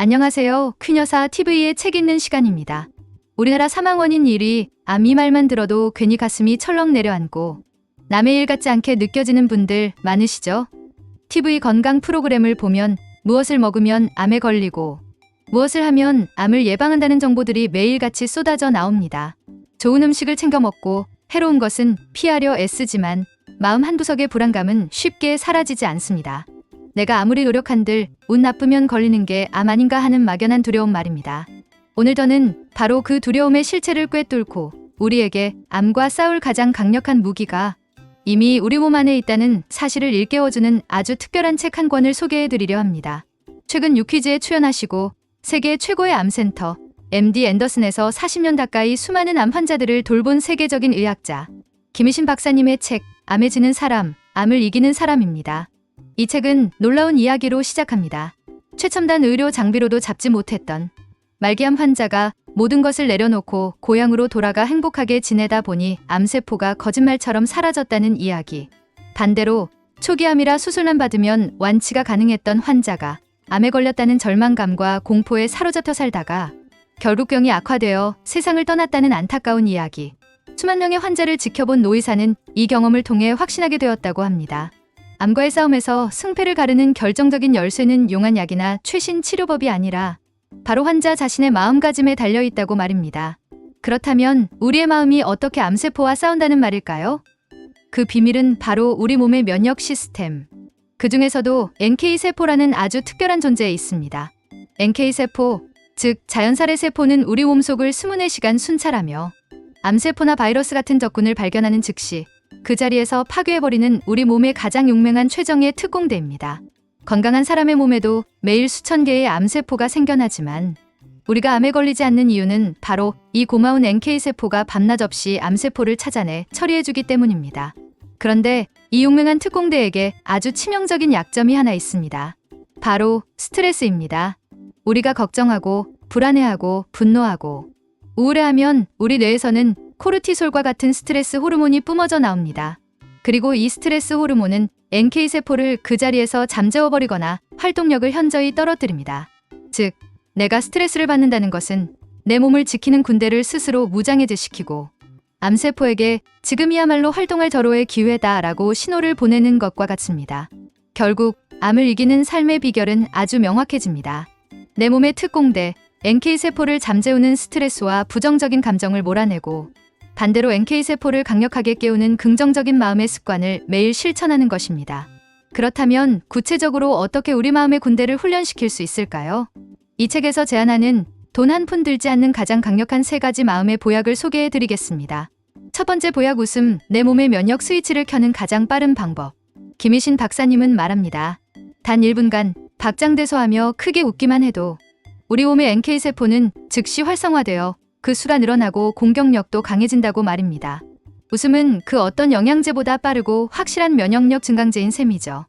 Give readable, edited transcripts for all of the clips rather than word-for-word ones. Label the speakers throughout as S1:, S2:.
S1: 안녕하세요. 퀴녀사 TV의 책 읽는 시간입니다. 우리나라 사망 원인 1위, 암 이 말만 들어도 괜히 가슴이 철렁 내려앉고 남의 일 같지 않게 느껴지는 분들 많으시죠? TV 건강 프로그램을 보면 무엇을 먹으면 암에 걸리고 무엇을 하면 암을 예방한다는 정보들이 매일같이 쏟아져 나옵니다. 좋은 음식을 챙겨 먹고 해로운 것은 피하려 애쓰지만 마음 한구석의 불안감은 쉽게 사라지지 않습니다. 내가 아무리 노력한들 운 나쁘면 걸리는 게 암 아닌가 하는 막연한 두려움 말입니다. 오늘 저는 바로 그 두려움의 실체를 꿰뚫고 우리에게 암과 싸울 가장 강력한 무기가 이미 우리 몸 안에 있다는 사실을 일깨워주는 아주 특별한 책 한 권을 소개해드리려 합니다. 최근 유퀴즈에 출연하시고 세계 최고의 암센터 MD 앤더슨에서 40년 가까이 수많은 암 환자들을 돌본 세계적인 의학자 김희신 박사님의 책 암에 지는 사람, 암을 이기는 사람입니다. 이 책은 놀라운 이야기로 시작합니다. 최첨단 의료 장비로도 잡지 못했던 말기암 환자가 모든 것을 내려놓고 고향으로 돌아가 행복하게 지내다 보니 암세포가 거짓말처럼 사라졌다는 이야기. 반대로 초기암이라 수술만 받으면 완치가 가능했던 환자가 암에 걸렸다는 절망감과 공포에 사로잡혀 살다가 결국 병이 악화되어 세상을 떠났다는 안타까운 이야기. 수만 명의 환자를 지켜본 노의사는 이 경험을 통해 확신하게 되었다고 합니다. 암과의 싸움에서 승패를 가르는 결정적인 열쇠는 용한 약이나 최신 치료법이 아니라 바로 환자 자신의 마음가짐에 달려있다고 말입니다. 그렇다면 우리의 마음이 어떻게 암세포와 싸운다는 말일까요? 그 비밀은 바로 우리 몸의 면역 시스템. 그 중에서도 NK세포라는 아주 특별한 존재에 있습니다. NK세포, 즉 자연살의 세포는 우리 몸속을 24시간 순찰하며 암세포나 바이러스 같은 적군을 발견하는 즉시 그 자리에서 파괴해버리는 우리 몸의 가장 용맹한 최정예 특공대입니다. 건강한 사람의 몸에도 매일 수천 개의 암세포가 생겨나지만 우리가 암에 걸리지 않는 이유는 바로 이 고마운 NK세포가 밤낮 없이 암세포를 찾아내 처리해주기 때문입니다. 그런데 이 용맹한 특공대에게 아주 치명적인 약점이 하나 있습니다. 바로 스트레스입니다. 우리가 걱정하고 불안해하고 분노하고 우울해하면 우리 뇌에서는 코르티솔과 같은 스트레스 호르몬이 뿜어져 나옵니다. 그리고 이 스트레스 호르몬은 NK세포를 그 자리에서 잠재워버리거나 활동력을 현저히 떨어뜨립니다. 즉, 내가 스트레스를 받는다는 것은 내 몸을 지키는 군대를 스스로 무장해제시키고 암세포에게 지금이야말로 활동할 절호의 기회다라고 신호를 보내는 것과 같습니다. 결국 암을 이기는 삶의 비결은 아주 명확해집니다. 내 몸의 특공대, NK세포를 잠재우는 스트레스와 부정적인 감정을 몰아내고 반대로 NK세포를 강력하게 깨우는 긍정적인 마음의 습관을 매일 실천하는 것입니다. 그렇다면 구체적으로 어떻게 우리 마음의 군대를 훈련시킬 수 있을까요? 이 책에서 제안하는 돈 한 푼 들지 않는 가장 강력한 3가지 마음의 보약을 소개해드리겠습니다. 첫 번째 보약 웃음, 내 몸의 면역 스위치를 켜는 가장 빠른 방법. 김희신 박사님은 말합니다. 단 1분간 박장대소하며 크게 웃기만 해도 우리 몸의 NK세포는 즉시 활성화되어 그 수가 늘어나고 공격력도 강해진다고 말입니다. 웃음은 그 어떤 영양제보다 빠르고 확실한 면역력 증강제인 셈이죠.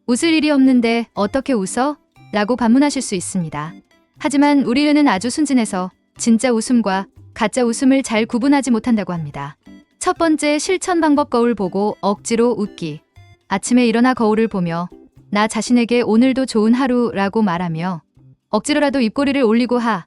S1: 웃을 일이 없는데 어떻게 웃어? 라고 반문하실 수 있습니다. 하지만 우리 뇌는 아주 순진해서 진짜 웃음과 가짜 웃음을 잘 구분하지 못한다고 합니다. 첫 번째 실천 방법 거울 보고 억지로 웃기. 아침에 일어나 거울을 보며 나 자신에게 오늘도 좋은 하루라고 말하며 억지로라도 입꼬리를 올리고 하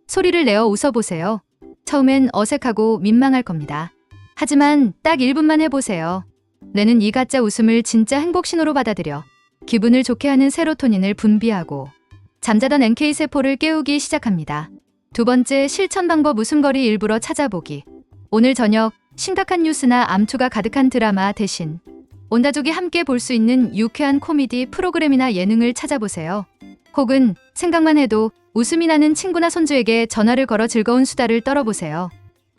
S1: 소리를 내어 웃어보세요. 처음엔 어색하고 민망할 겁니다. 하지만 딱 1분만 해보세요. 뇌는 이 가짜 웃음을 진짜 행복 신호로 받아들여 기분을 좋게 하는 세로토닌을 분비하고 잠자던 NK세포를 깨우기 시작합니다. 두 번째 실천 방법 웃음거리 일부러 찾아보기. 오늘 저녁 심각한 뉴스나 암투가 가득한 드라마 대신 온 가족이 함께 볼 수 있는 유쾌한 코미디 프로그램이나 예능을 찾아보세요. 혹은 생각만 해도 웃음이 나는 친구나 손주에게 전화를 걸어 즐거운 수다를 떨어보세요.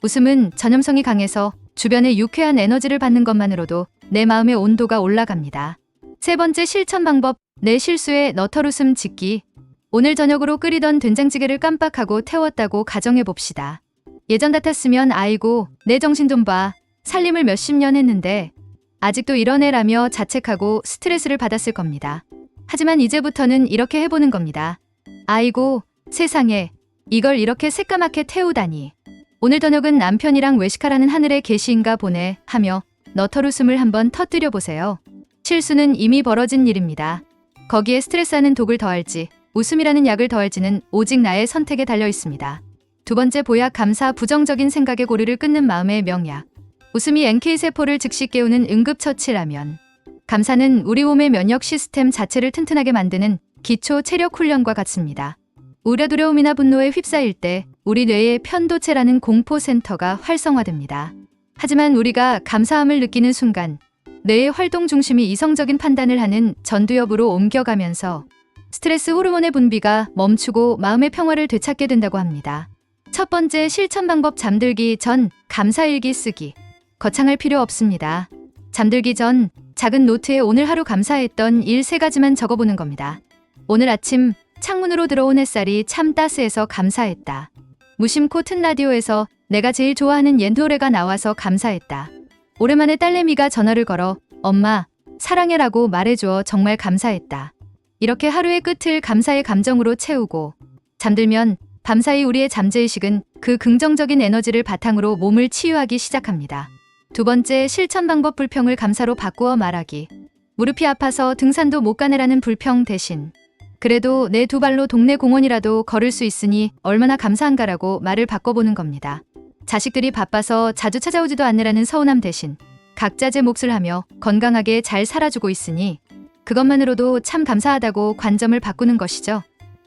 S1: 웃음은 전염성이 강해서 주변에 유쾌한 에너지를 받는 것만으로도 내 마음의 온도가 올라갑니다. 세 번째 실천 방법, 내 실수에 너털웃음 짓기. 오늘 저녁으로 끓이던 된장찌개를 깜빡하고 태웠다고 가정해봅시다. 예전 같았으면 아이고 내 정신 좀 봐. 살림을 몇십 년 했는데 아직도 이런 애라며 자책하고 스트레스를 받았을 겁니다. 하지만 이제부터는 이렇게 해보는 겁니다. 아이고 세상에 이걸 이렇게 새까맣게 태우다니. 오늘 저녁은 남편이랑 외식하라는 하늘의 계시인가 보네 하며 너털웃음을 한번 터뜨려 보세요. 실수는 이미 벌어진 일입니다. 거기에 스트레스하는 독을 더할지 웃음이라는 약을 더할지는 오직 나의 선택에 달려 있습니다. 두 번째 보약 감사 부정적인 생각의 고리를 끊는 마음의 명약. 웃음이 NK세포를 즉시 깨우는 응급처치라면 감사는 우리 몸의 면역 시스템 자체를 튼튼하게 만드는 기초 체력 훈련과 같습니다. 우려 두려움이나 분노에 휩싸일 때 우리 뇌의 편도체라는 공포센터가 활성화됩니다. 하지만 우리가 감사함을 느끼는 순간 뇌의 활동 중심이 이성적인 판단을 하는 전두엽으로 옮겨가면서 스트레스 호르몬의 분비가 멈추고 마음의 평화를 되찾게 된다고 합니다. 첫 번째 실천 방법 잠들기 전 감사일기 쓰기. 거창할 필요 없습니다. 잠들기 전 작은 노트에 오늘 하루 감사했던 일 3가지만 적어보는 겁니다. 오늘 아침 창문으로 들어온 햇살이 참 따스해서 감사했다. 무심코 튼 라디오에서 내가 제일 좋아하는 옛 노래가 나와서 감사했다. 오랜만에 딸내미가 전화를 걸어 엄마 사랑해라고 말해줘 정말 감사했다. 이렇게 하루의 끝을 감사의 감정으로 채우고 잠들면 밤사이 우리의 잠재의식은 그 긍정적인 에너지를 바탕으로 몸을 치유하기 시작합니다. 두 번째 실천 방법 불평을 감사로 바꾸어 말하기. 무릎이 아파서 등산도 못 가네라는 불평 대신 그래도 내 2발로 동네 공원이라도 걸을 수 있으니 얼마나 감사한가라고 말을 바꿔보는 겁니다. 자식들이 바빠서 자주 찾아오지도 않느라는 서운함 대신 각자 제 몫을 하며 건강하게 잘 살아주고 있으니 그것만으로도 참 감사하다고 관점을 바꾸는 것이죠.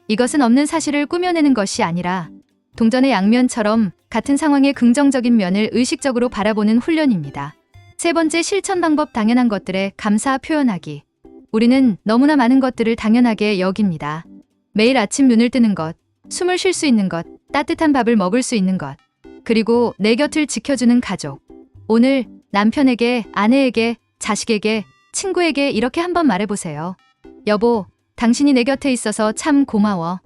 S1: 이것은 없는 사실을 꾸며내는 것이 아니라 동전의 양면처럼 같은 상황의 긍정적인 면을 의식적으로 바라보는 훈련입니다. 세 번째 실천 방법 당연한 것들에 감사 표현하기. 우리는 너무나 많은 것들을 당연하게 여깁니다. 매일 아침 눈을 뜨는 것, 숨을 쉴 수 있는 것, 따뜻한 밥을 먹을 수 있는 것, 그리고 내 곁을 지켜주는 가족. 오늘 남편에게, 아내에게, 자식에게, 친구에게 이렇게 한번 말해보세요. 여보, 당신이 내 곁에 있어서 참 고마워.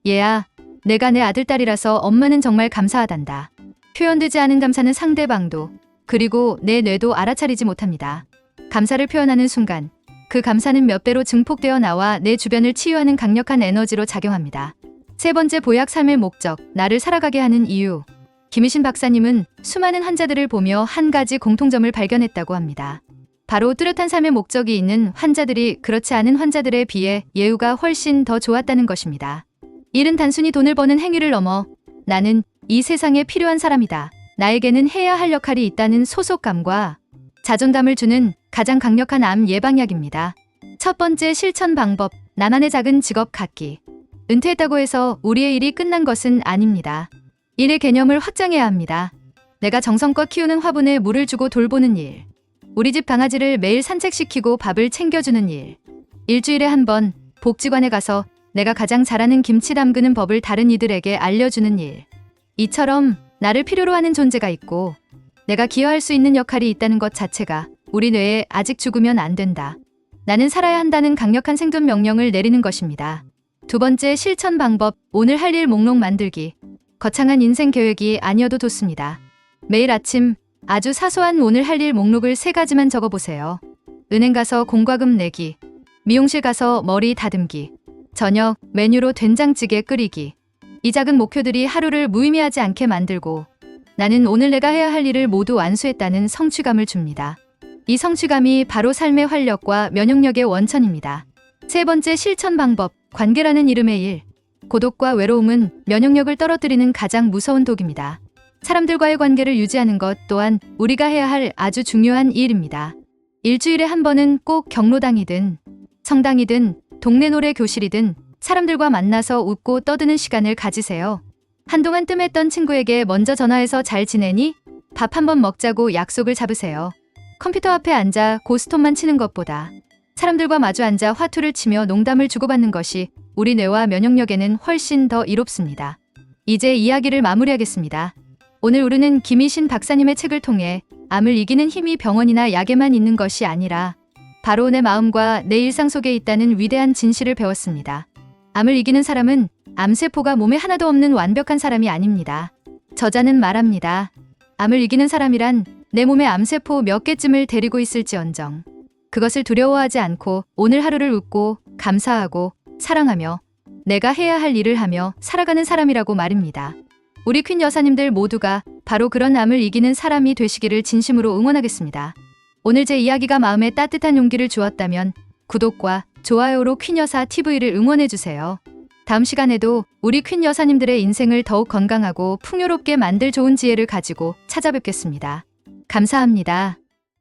S1: 얘야, 내가 내 아들딸이라서 엄마는 정말 감사하단다. 표현되지 않은 감사는 상대방도, 그리고 내 뇌도 알아차리지 못합니다. 감사를 표현하는 순간, 그 감사는 몇 배로 증폭되어 나와 내 주변을 치유하는 강력한 에너지로 작용합니다. 세 번째 보약 삶의 목적, 나를 살아가게 하는 이유. 김희신 박사님은 수많은 환자들을 보며 한 가지 공통점을 발견했다고 합니다. 바로 뚜렷한 삶의 목적이 있는 환자들이 그렇지 않은 환자들에 비해 예후가 훨씬 더 좋았다는 것입니다. 일은 단순히 돈을 버는 행위를 넘어 나는 이 세상에 필요한 사람이다. 나에게는 해야 할 역할이 있다는 소속감과 자존감을 주는 가장 강력한 암 예방약입니다. 첫 번째 실천 방법, 나만의 작은 직업 갖기. 은퇴했다고 해서 우리의 일이 끝난 것은 아닙니다. 일의 개념을 확장해야 합니다. 내가 정성껏 키우는 화분에 물을 주고 돌보는 일. 우리 집 강아지를 매일 산책시키고 밥을 챙겨주는 일. 일주일에 한 번 복지관에 가서 내가 가장 잘하는 김치 담그는 법을 다른 이들에게 알려주는 일. 이처럼 나를 필요로 하는 존재가 있고 내가 기여할 수 있는 역할이 있다는 것 자체가 우리 뇌에 아직 죽으면 안 된다. 나는 살아야 한다는 강력한 생존 명령을 내리는 것입니다. 두 번째 실천 방법, 오늘 할 일 목록 만들기. 거창한 인생 계획이 아니어도 좋습니다. 매일 아침 아주 사소한 오늘 할 일 목록을 3가지만 적어보세요. 은행 가서 공과금 내기, 미용실 가서 머리 다듬기, 저녁 메뉴로 된장찌개 끓이기. 이 작은 목표들이 하루를 무의미하지 않게 만들고 나는 오늘 내가 해야 할 일을 모두 완수했다는 성취감을 줍니다. 이 성취감이 바로 삶의 활력과 면역력의 원천입니다. 세 번째 실천 방법, 관계라는 이름의 일. 고독과 외로움은 면역력을 떨어뜨리는 가장 무서운 독입니다. 사람들과의 관계를 유지하는 것 또한 우리가 해야 할 아주 중요한 일입니다. 일주일에 한 번은 꼭 경로당이든 성당이든 동네 노래 교실이든 사람들과 만나서 웃고 떠드는 시간을 가지세요. 한동안 뜸했던 친구에게 먼저 전화해서 잘 지내니? 밥 한번 먹자고 약속을 잡으세요. 컴퓨터 앞에 앉아 고스톱만 치는 것보다 사람들과 마주 앉아 화투를 치며 농담을 주고받는 것이 우리 뇌와 면역력에는 훨씬 더 이롭습니다. 이제 이야기를 마무리하겠습니다. 오늘 우리는 김희신 박사님의 책을 통해 암을 이기는 힘이 병원이나 약에만 있는 것이 아니라 바로 내 마음과 내 일상 속에 있다는 위대한 진실을 배웠습니다. 암을 이기는 사람은 암세포가 몸에 하나도 없는 완벽한 사람이 아닙니다. 저자는 말합니다. 암을 이기는 사람이란 내 몸에 암세포 몇 개쯤을 데리고 있을지언정 그것을 두려워하지 않고 오늘 하루를 웃고 감사하고 사랑하며 내가 해야 할 일을 하며 살아가는 사람이라고 말입니다. 우리 퀸 여사님들 모두가 바로 그런 암을 이기는 사람이 되시기를 진심으로 응원하겠습니다. 오늘 제 이야기가 마음에 따뜻한 용기를 주었다면 구독과 좋아요로 퀸 여사 TV를 응원해주세요. 다음 시간에도 우리 퀸 여사님들의 인생을 더욱 건강하고 풍요롭게 만들 좋은 지혜를 가지고 찾아뵙겠습니다. 감사합니다.